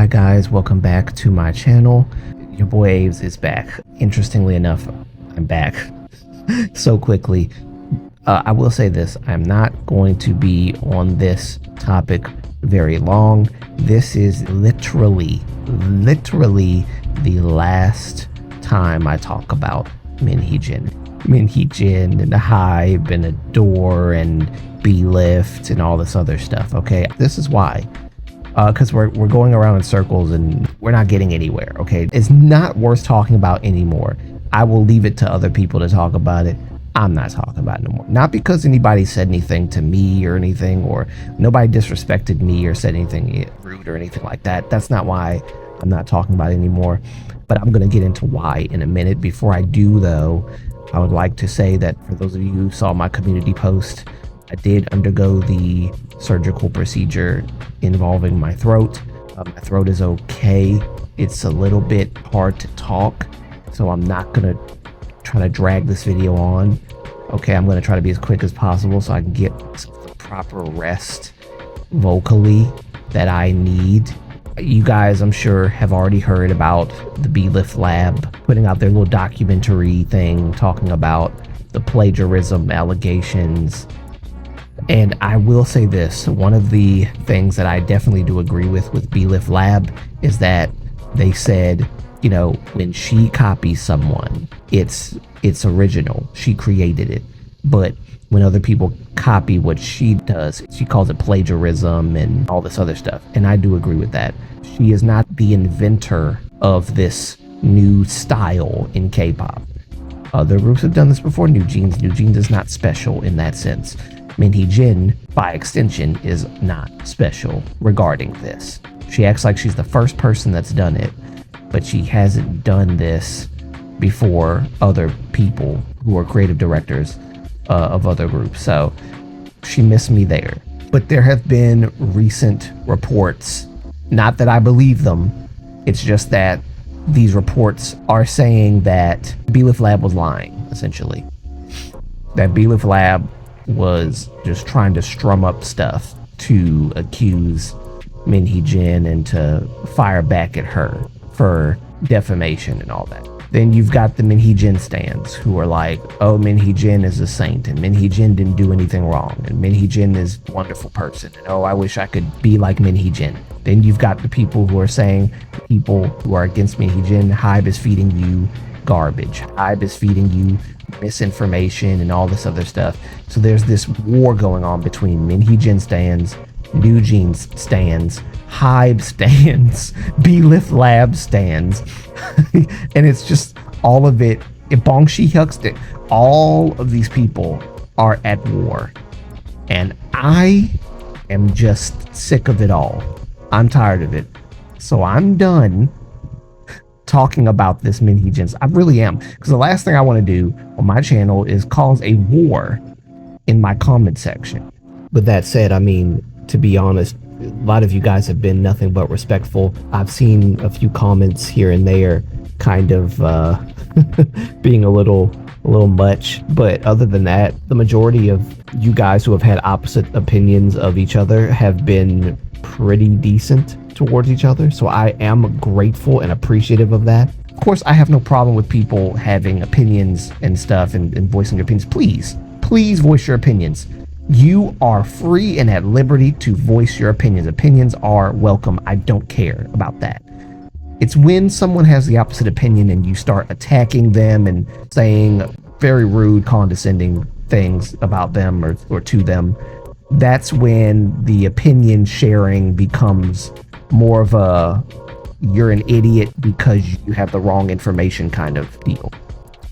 Hi guys, welcome back to my channel. Your boy Aves is back. Interestingly enough, I'm back so quickly. I will say this, I'm not going to be on this topic very long. This is literally the last time I talk about Min Hee Jin. Min Hee Jin and the HYBE and Adore and B-Lift and all this other stuff, okay? This is why. Because we're going around in circles and we're not getting anywhere, okay? It's not worth talking about anymore. I will leave it to other people to talk about it. I'm not talking about it no more. Not because anybody said anything to me or anything, or nobody disrespected me or said anything rude or anything like that. That's not why I'm not talking about it anymore. But I'm going to get into why in a minute. Before I do, though, I would like to say that for those of you who saw my community post, I did undergo the surgical procedure involving my throat. My throat is okay. It's a little bit hard to talk, so I'm not gonna try to drag this video on. Okay, I'm gonna try to be as quick as possible so I can get the proper rest vocally that I need. You guys, I'm sure, have already heard about the B-Lift Lab putting out their little documentary thing talking about the plagiarism allegations. And I will say this, one of the things that I definitely do agree with B-Lift Lab is that they said, you know, when she copies someone, it's original. She created it. But when other people copy what she does, she calls it plagiarism and all this other stuff. And I do agree with that. She is not the inventor of this new style in K-pop. Other groups have done this before. New Jeans is not special in that sense. Min Hee Jin, by extension, is not special regarding this. She acts like she's the first person that's done it, but she hasn't done this before other people who are creative directors of other groups. So she missed me there. But there have been recent reports, not that I believe them, it's just that these reports are saying that B-Lift Lab was lying, essentially. That B-Lift Lab was just trying to strum up stuff to accuse Min Hee Jin and to fire back at her for defamation and all that. Then you've got the Min Hee Jin stans who are like, oh, Min Hee Jin is a saint and Min Hee Jin didn't do anything wrong and Min Hee Jin is a wonderful person and oh, I wish I could be like Min Hee Jin. Then you've got the people who are saying, people who are against Min Hee Jin, HYBE is feeding you garbage. HYBE is feeding you misinformation and all this other stuff. So there's this war going on between Min Hee Jin stans, New Jeans stans, HYBE stans, B-Lift Lab stans, and it's just all of it. Bong Shi-hyuk's, all of these people are at war, and I am just sick of it all. I'm tired of it, so I'm done talking about this Min Hee Jin. I really am, because the last thing I want to do on my channel is cause a war in my comment section. With that said, I mean, to be honest, a lot of you guys have been nothing but respectful. I've seen a few comments here and there kind of being a little much, but other than that, the majority of you guys who have had opposite opinions of each other have been pretty decent towards each other, so I am grateful and appreciative of that. Of course, I have no problem with people having opinions and stuff and voicing their opinions. Please voice your opinions. You are free and at liberty to voice your opinions. Opinions are welcome. I don't care about that. It's when someone has the opposite opinion and you start attacking them and saying very rude, condescending things about them or to them. That's when the opinion sharing becomes more of a you're an idiot because you have the wrong information kind of deal.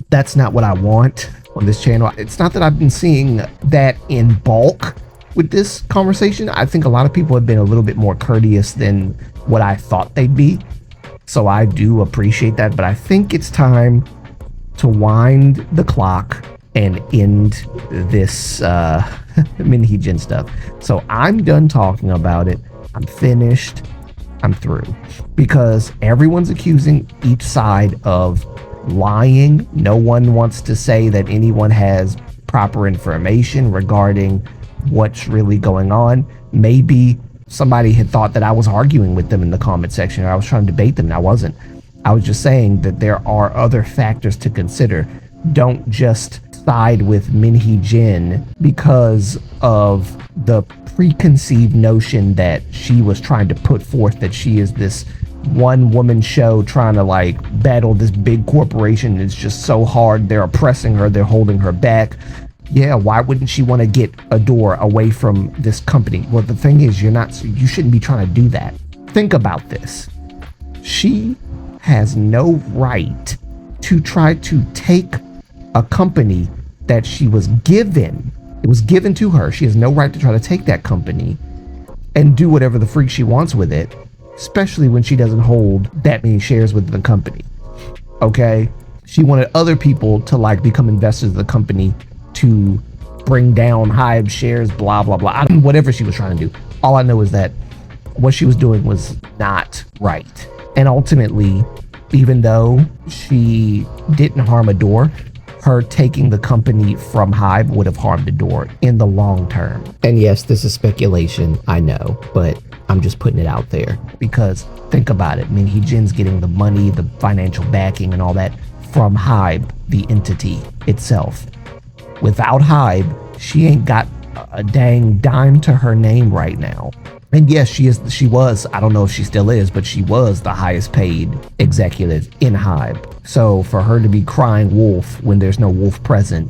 That's not what I want on this channel. It's not that I've been seeing that in bulk with this conversation. I think a lot of people have been a little bit more courteous than what I thought they'd be. So I do appreciate that, but I think it's time to wind the clock and end this Min Hee Jin stuff. So I'm done talking about it. I'm finished. I'm through. Because everyone's accusing each side of lying. No one wants to say that anyone has proper information regarding what's really going on. Maybe somebody had thought that I was arguing with them in the comment section, or I was trying to debate them, and I wasn't. I was just saying that there are other factors to consider. Don't just side with Min Hee Jin because of the preconceived notion that she was trying to put forth, that she is this one woman show trying to like battle this big corporation. It's just so hard. They're oppressing her. They're holding her back. Yeah, why wouldn't she want to get a door away from this company? Well, the thing is, you shouldn't be trying to do that. Think about this. She has no right to try to take a company that she was given. It was given to her. She has no right to try to take that company and do whatever the freak she wants with it, especially when she doesn't hold that many shares with the company. Okay? She wanted other people to like become investors of the company to bring down HYBE shares, blah, blah, blah. I don't know, whatever she was trying to do. All I know is that what she was doing was not right. And ultimately, even though she didn't harm Adore, her taking the company from HYBE would have harmed Adore in the long term. And yes, this is speculation, I know, but I'm just putting it out there because think about it. Min Hee Jin's getting the money, the financial backing and all that from HYBE, the entity itself. Without HYBE, she ain't got a dang dime to her name right now. And yes, she was, I don't know if she still is, but she was the highest paid executive in HYBE. So for her to be crying wolf when there's no wolf present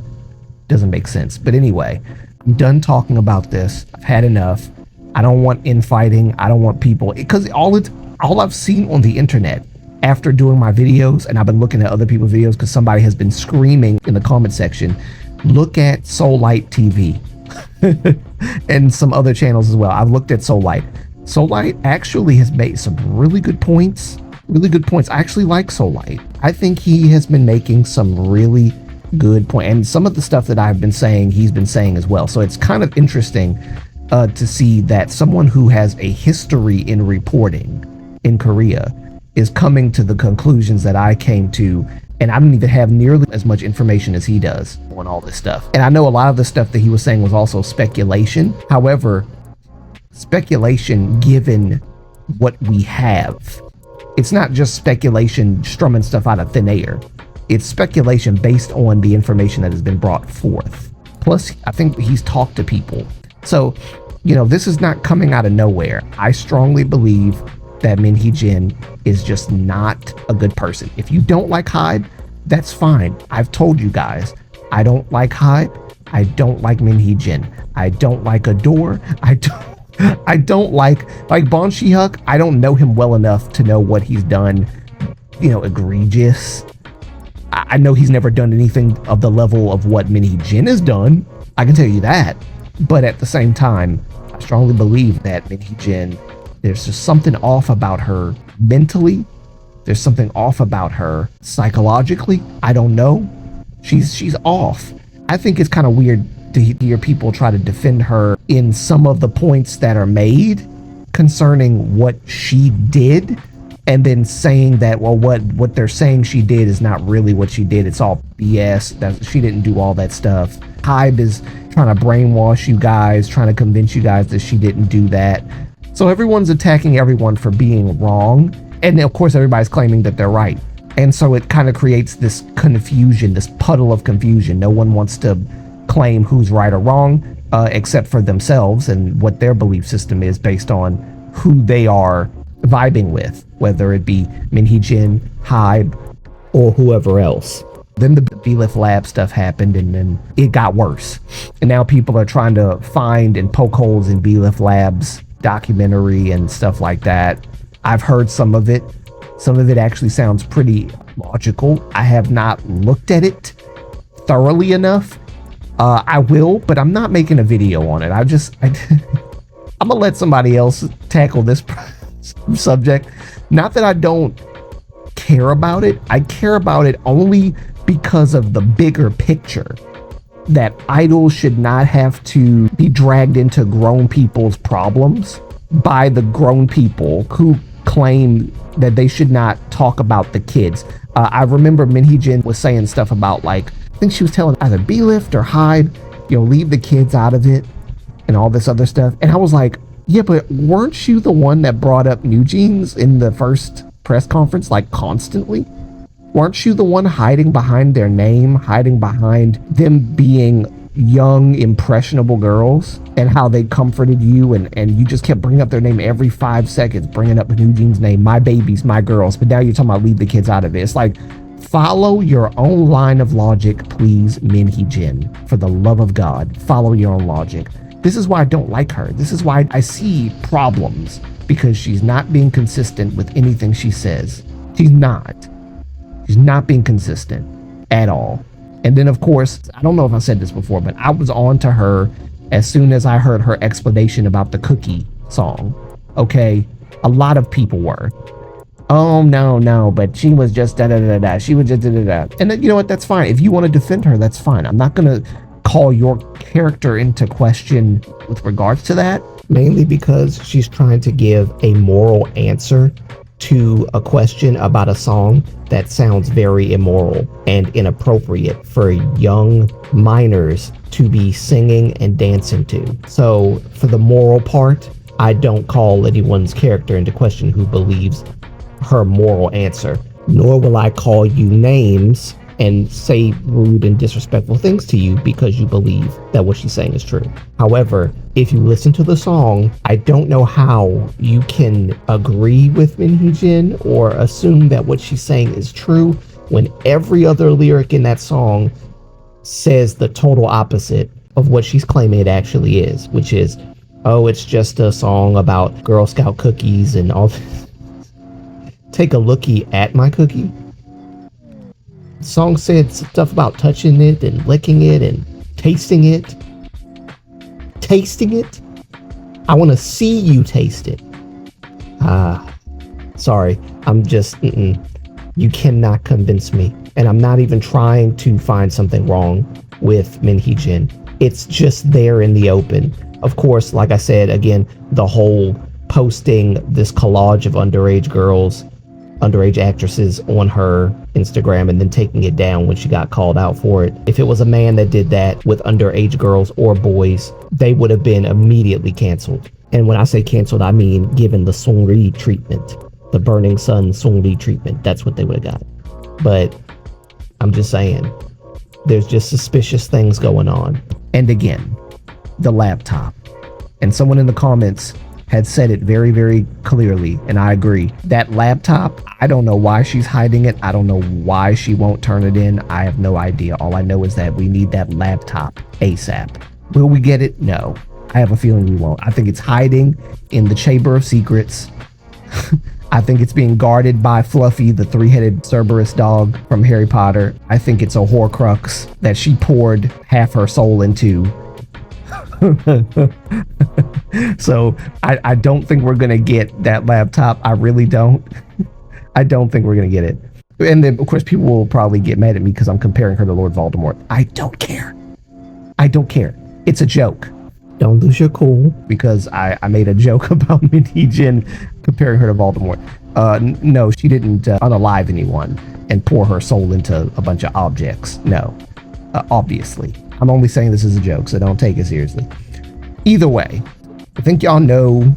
doesn't make sense. But anyway, I'm done talking about this. I've had enough. I don't want infighting. I don't want people, because all I've seen on the internet after doing my videos, and I've been looking at other people's videos because somebody has been screaming in the comment section, look at Soul Light TV. And some other channels as well. I've looked at Soul Light. Soul Light actually has made some really good points. I actually like Soul Light. I think he has been making some really good points. And some of the stuff that I've been saying, he's been saying as well. So it's kind of interesting to see that someone who has a history in reporting in Korea is coming to the conclusions that I came to. And I don't even have nearly as much information as he does on all this stuff. And I know a lot of the stuff that he was saying was also speculation. However, speculation given what we have. It's not just speculation strumming stuff out of thin air. It's speculation based on the information that has been brought forth. Plus, I think he's talked to people. So, this is not coming out of nowhere. I strongly believe that Min Hee Jin is just not a good person. If you don't like HYBE, that's fine. I've told you guys, I don't like HYBE. I don't like Min Hee Jin. I don't like Adore. I don't like Bon Shi-hyuk. I don't know him well enough to know what he's done, egregious. I know he's never done anything of the level of what Min Hee Jin has done. I can tell you that. But at the same time, I strongly believe that Min Hee Jin, there's just something off about her mentally. There's something off about her psychologically. I don't know. She's off. I think it's kind of weird to hear people try to defend her in some of the points that are made concerning what she did, and then saying that, well, what they're saying she did is not really what she did. It's all BS. That she didn't do all that stuff. HYBE is trying to brainwash you guys, trying to convince you guys that she didn't do that. So everyone's attacking everyone for being wrong. And of course, everybody's claiming that they're right. And so it kind of creates this confusion, this puddle of confusion. No one wants to claim who's right or wrong, except for themselves and what their belief system is based on who they are vibing with, whether it be Min Hee Jin, HYBE, or whoever else. Then the BLIF Lab stuff happened, and then it got worse. And now people are trying to find and poke holes in BLIF Lab's documentary and stuff like that. I've heard some of it. Some of it actually sounds pretty logical. I have not looked at it thoroughly enough. I will, but I'm not making a video on it. I'm gonna let somebody else tackle this subject. Not that I don't care about it. I care about it only because of the bigger picture. That idols should not have to be dragged into grown people's problems by the grown people who claim that they should not talk about the kids. I remember Min Hee Jin was saying stuff about, like, I think she was telling either BLIF or HYBE, leave the kids out of it and all this other stuff. And I was like, Yeah, but weren't you the one that brought up New Jeans in the first press conference, like constantly? Weren't you the one hiding behind their name, hiding behind them being young, impressionable girls, and how they comforted you, and you just kept bringing up their name every 5 seconds, bringing up New Jeans' name, my babies, my girls, but now you're talking about leave the kids out of it. It's like, follow your own line of logic, please, Min Hee Jin. For the love of God, follow your own logic. This is why I don't like her. This is why I see problems, because she's not being consistent with anything she says. She's not. She's not being consistent at all. And then, of course, I don't know if I said this before, but I was on to her as soon as I heard her explanation about the Cookie song. Okay, a lot of people were. Oh, no, but she was just da-da-da-da. She was just da-da-da. And then, you know what? That's fine. If you want to defend her, that's fine. I'm not going to call your character into question with regards to that. Mainly because she's trying to give a moral answer to a question about a song that sounds very immoral and inappropriate for young minors to be singing and dancing to. So for the moral part, I don't call anyone's character into question who believes her moral answer, nor will I call you names and say rude and disrespectful things to you because you believe that what she's saying is true. However, if you listen to the song, I don't know how you can agree with Min Hee Jin or assume that what she's saying is true when every other lyric in that song says the total opposite of what she's claiming it actually is, which is, oh, it's just a song about Girl Scout cookies and all this. Take a lookie at my cookie. The song said stuff about touching it and licking it and tasting it. Tasting it? I want to see you taste it. Sorry. I'm just, you cannot convince me. And I'm not even trying to find something wrong with Min Hee Jin. It's just there in the open. Of course, like I said, again, the whole posting this collage of underage girls, underage actresses on her Instagram and then taking it down when she got called out for it. If it was a man that did that with underage girls or boys, they would have been immediately canceled. And when I say canceled, I mean given the Seungri treatment, the Burning Sun Seungri treatment. That's what they would have got. But I'm just saying, there's just suspicious things going on. And again, the laptop. And someone in the comments had said it very, very clearly, and I agree. That laptop, I don't know why she's hiding it. I don't know why she won't turn it in. I have no idea. All I know is that we need that laptop ASAP. Will we get it? No. I have a feeling we won't. I think it's hiding in the Chamber of Secrets. I think it's being guarded by Fluffy, the three-headed Cerberus dog from Harry Potter. I think it's a Horcrux that she poured half her soul into. So I don't think we're gonna get that laptop. I really don't. I don't think we're gonna get it. And then of course people will probably get mad at me because I'm comparing her to Lord Voldemort. I don't care. I don't care. It's a joke. Don't lose your cool because I made a joke about Min Hee Jin comparing her to Voldemort. No, she didn't unalive anyone and pour her soul into a bunch of objects. No, obviously. I'm only saying this is a joke, so don't take it seriously. Either way, I think y'all know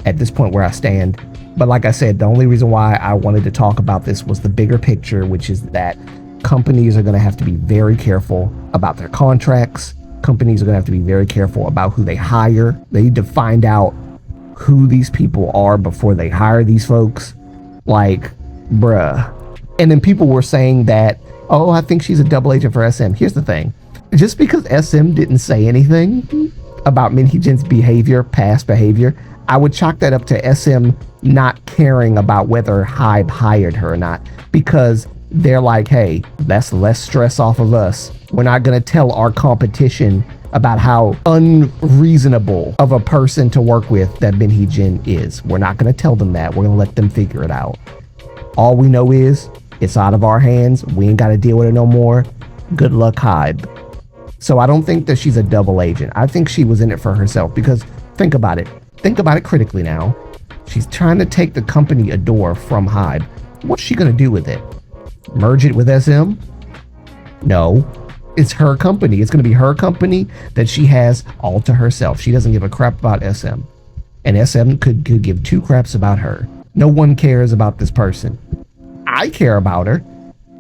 at this point where I stand. But like I said, the only reason why I wanted to talk about this was the bigger picture, which is that companies are going to have to be very careful about their contracts. Companies are going to have to be very careful about who they hire. They need to find out who these people are before they hire these folks. Like, bruh. And then people were saying that, oh, I think she's a double agent for SM. Here's the thing. Just because SM didn't say anything about Min Hee Jin's behavior, past behavior, I would chalk that up to SM not caring about whether HYBE hired her or not, because they're like, hey, that's less stress off of us. We're not going to tell our competition about how unreasonable of a person to work with that Min Hee Jin is. We're not going to tell them that. We're going to let them figure it out. All we know is it's out of our hands. We ain't got to deal with it no more. Good luck, HYBE. So I don't think that she's a double agent. I think she was in it for herself, because think about it. Think about it critically now. She's trying to take the company Adore from HYBE. What's she going to do with it? Merge it with SM? No. It's her company. It's going to be her company that she has all to herself. She doesn't give a crap about SM. and SM could give two craps about her. No one cares about this person. I care about her.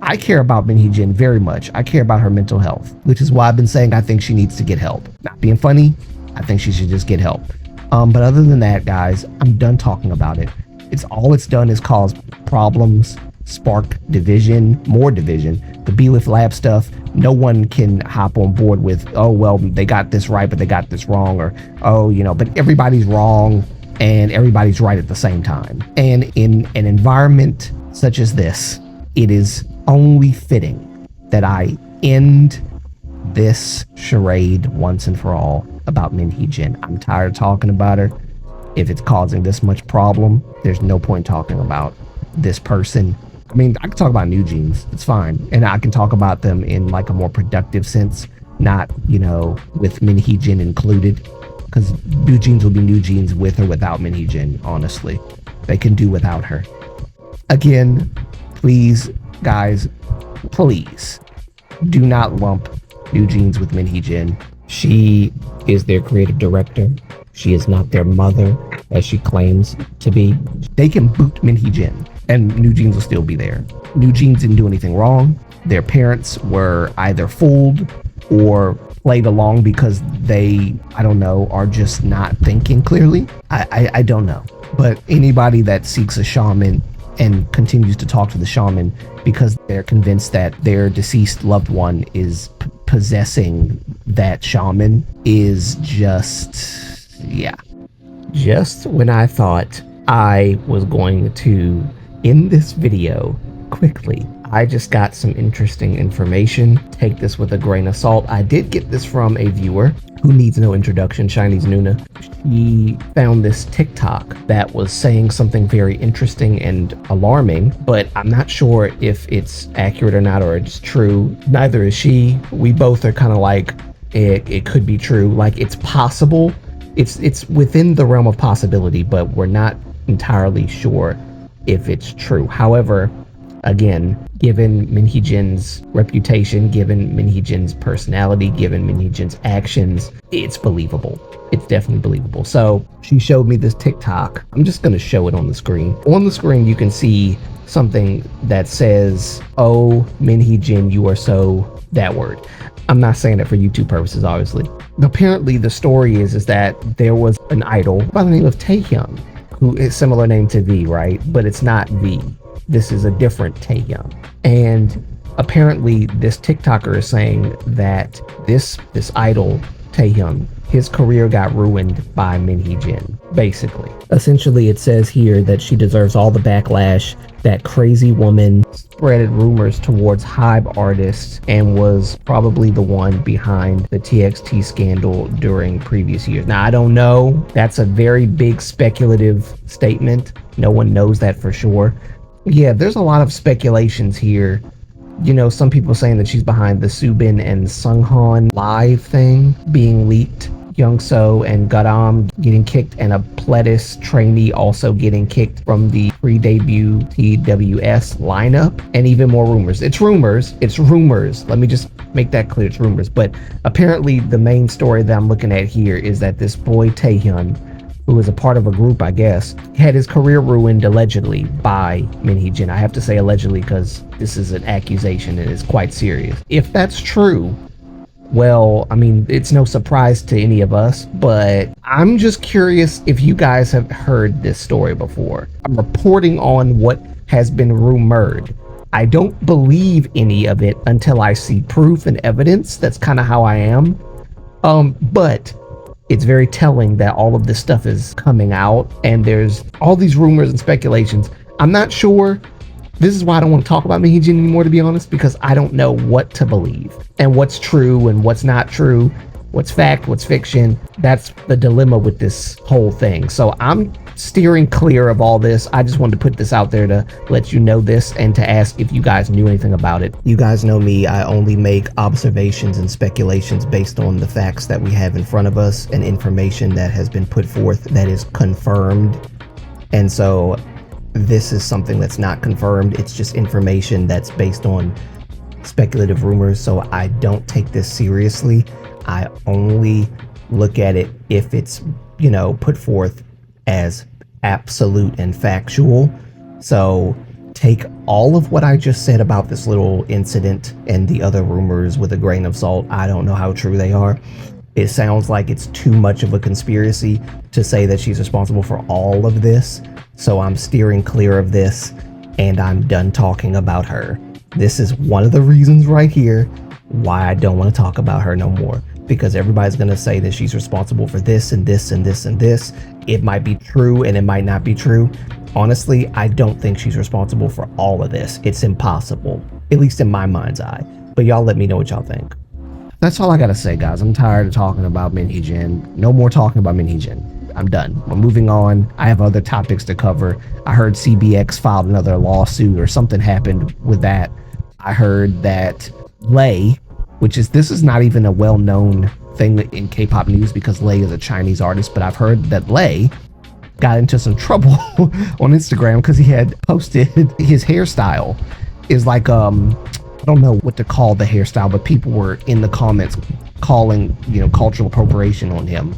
I care about Min Hee Jin very much. I care about her mental health, which is why I've been saying I think she needs to get help. Not being funny, I think she should just get help. But other than that, guys, I'm done talking about it. It's done is cause problems, spark division, more division. The B-Lift Lab stuff, no one can hop on board with, oh, well, they got this right, but they got this wrong, or, oh, but everybody's wrong and everybody's right at the same time. And in an environment such as this, it is only fitting that I end this charade once and for all about Min Hee Jin. I'm tired of talking about her. If it's causing this much problem, there's no point talking about this person. I mean, I can talk about new jeans. It's fine. And I can talk about them in like a more productive sense, not, with Min Hee Jin included. Because new jeans will be new jeans with or without Min Hee Jin, honestly. They can do without her. Again, please, guys, please do not lump new jeans with Min Hee Jin. She is their creative director. She is not their mother, as she claims to be. They can boot Min Hee Jin, and New Jeans will still be there. New Jeans didn't do anything wrong. Their parents were either fooled or played along because they, I don't know, are just not thinking clearly. I don't know. But anybody that seeks a shaman and continues to talk to the shaman because they're convinced that their deceased loved one is possessing that shaman is just, yeah. Just when I thought I was going to end this video quickly, I just got some interesting information. Take this with a grain of salt. I did get this from a viewer who needs no introduction, Chinese Nuna. She found this TikTok that was saying something very interesting and alarming, but I'm not sure if it's accurate or not, or it's true. Neither is she. We both are kind of like, it could be true. Like, it's possible. It's within the realm of possibility, but we're not entirely sure if it's true. However, again, given Min Hee Jin's reputation, given Min Hee Jin's personality, given Min Hee Jin's actions, it's believable. It's definitely believable. So she showed me this TikTok. I'm just going to show it on the screen. On the screen, you can see something that says, "Oh, Min Hee Jin, you are so," that word. I'm not saying that for YouTube purposes, obviously. Apparently, the story is that there was an idol by the name of Taehyung, who is similar name to V, right? But it's not V. This is a different Taehyung. And apparently this TikToker is saying that this idol, Taehyung, his career got ruined by Min Hee Jin, basically. Essentially, it says here that she deserves all the backlash. That crazy woman spreaded rumors towards HYBE artists and was probably the one behind the TXT scandal during previous years. Now, I don't know. That's a very big speculative statement. No one knows that for sure. Yeah, there's a lot of speculations here. Some people saying that she's behind the Subin and Sunghan live thing being leaked. Youngso and Gadam getting kicked, and a Pledis trainee also getting kicked from the pre-debut TWS lineup, and even more rumors. It's rumors. Let me just make that clear. It's rumors. But apparently the main story that I'm looking at here is that this boy Taehyung, who is a part of a group, I guess, had his career ruined allegedly by Min Hee Jin. I have to say allegedly because this is an accusation and it's quite serious. If that's true, well, I mean, it's no surprise to any of us, but I'm just curious if you guys have heard this story before. I'm reporting on what has been rumored. I don't believe any of it until I see proof and evidence. That's kind of how I am. But it's very telling that all of this stuff is coming out and there's all these rumors and speculations. I'm not sure. This is why I don't want to talk about Min Hee Jin anymore, to be honest, because I don't know what to believe and what's true and what's not true, what's fact, what's fiction. That's the dilemma with this whole thing. So I'm steering clear of all this. I just wanted to put this out there to let you know this and to ask if you guys knew anything about it. You guys know me. I only make observations and speculations based on the facts that we have in front of us and information that has been put forth that is confirmed. And so this is something that's not confirmed. It's just information that's based on speculative rumors. So I don't take this seriously. I only look at it if it's, put forth as absolute and factual. So take all of what I just said about this little incident and the other rumors with a grain of salt. I don't know how true they are. It sounds like it's too much of a conspiracy to say that she's responsible for all of this. So I'm steering clear of this, and I'm done talking about her. This is one of the reasons right here why I don't want to talk about her no more, because everybody's going to say that she's responsible for this and this and this and this. It might be true and it might not be true. Honestly, I don't think she's responsible for all of this. It's impossible, at least in my mind's eye. But y'all let me know what y'all think. That's all I gotta say, guys. I'm tired of talking about Min Hee Jin. No more talking about Min Hee Jin. I'm done. I'm moving on. I have other topics to cover. I heard CBX filed another lawsuit or something happened with that. I heard that Lay, this is not even a well-known thing in K-pop news because Lay is a Chinese artist, but I've heard that Lay got into some trouble on Instagram because he had posted his hairstyle is like I don't know what to call the hairstyle, but people were in the comments calling, cultural appropriation on him.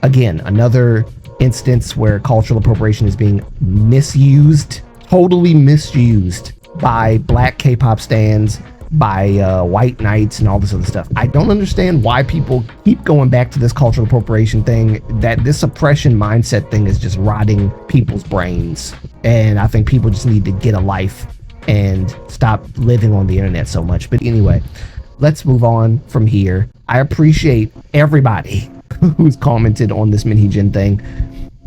Again, another instance where cultural appropriation is being misused, totally misused by black K-pop stans, by white knights and all this other stuff. I don't understand why people keep going back to this cultural appropriation thing. That this oppression mindset thing is just rotting people's brains. And I think people just need to get a life and stop living on the internet so much. But anyway, let's move on from here. I appreciate everybody who's commented on this Min Hee Jin thing.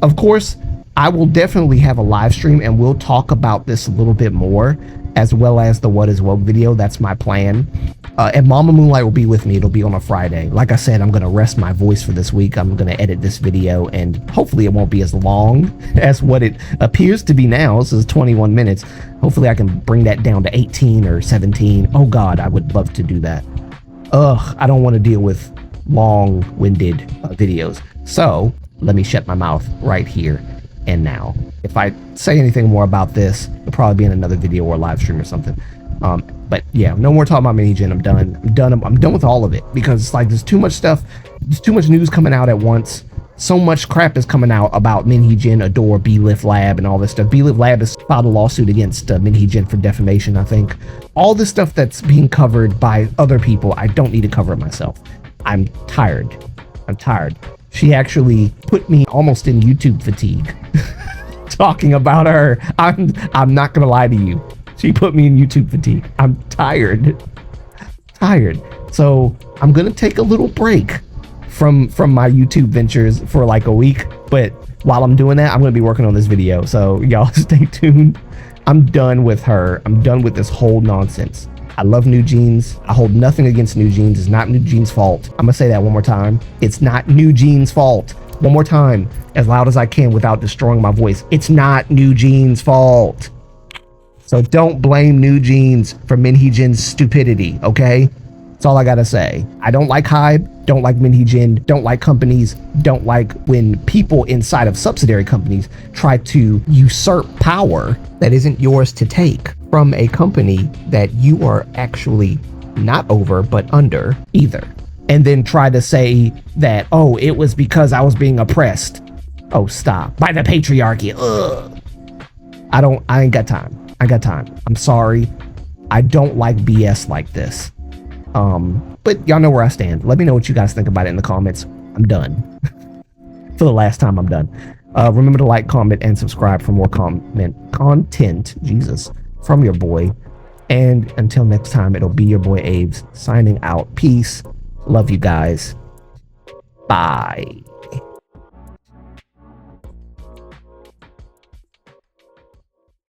Of course, I will definitely have a live stream and we'll talk about this a little bit more, as well as the What Is Woke video. That's my plan. And Mama Moonlight will be with me. It'll be on a Friday. Like I said, I'm going to rest my voice for this week. I'm going to edit this video, and hopefully it won't be as long as what it appears to be now. This is 21 minutes. Hopefully I can bring that down to 18 or 17. Oh God, I would love to do that. I don't want to deal with long-winded videos. So let me shut my mouth right here and now. If I say anything more about this, it'll probably be in another video or live stream or something. But yeah, no more talking about Min Hee Jin. I'm done. I'm done with all of it, because it's like there's too much stuff, there's too much news coming out at once. So much crap is coming out about Min Hee Jin, Adore, B-Lift Lab, and all this stuff. B-Lift Lab has filed a lawsuit against Min Hee Jin for defamation, I think. All this stuff that's being covered by other people, I don't need to cover it myself. I'm tired. She actually put me almost in YouTube fatigue talking about her. I'm not gonna lie to you. She put me in YouTube fatigue. I'm tired. So I'm gonna take a little break from my YouTube ventures for like a week. But while I'm doing that, I'm gonna be working on this video. So y'all stay tuned. I'm done with her. I'm done with this whole nonsense. I love New Jeans. I hold nothing against New Jeans. It's not New Jeans' fault. I'm gonna say that one more time. It's not New Jeans' fault. One more time, as loud as I can without destroying my voice. It's not New Jeans' fault. So don't blame New Jeans for Min Hee Jin's stupidity, okay? That's all I gotta say. I don't like HYBE, don't like Min Hee Jin, don't like companies, don't like when people inside of subsidiary companies try to usurp power that isn't yours to take from a company that you are actually not over but under either. And then try to say that, oh, it was because I was being oppressed. Oh, stop. By the patriarchy. Ugh. I ain't got time. I'm sorry. I don't like BS like this. But y'all know where I stand. Let me know what you guys think about it in the comments. I'm done. For the last time, I'm done. Remember to like, comment, and subscribe for more content, Jesus, from your boy. And until next time, it'll be your boy Aves signing out. Peace. Love you guys. Bye.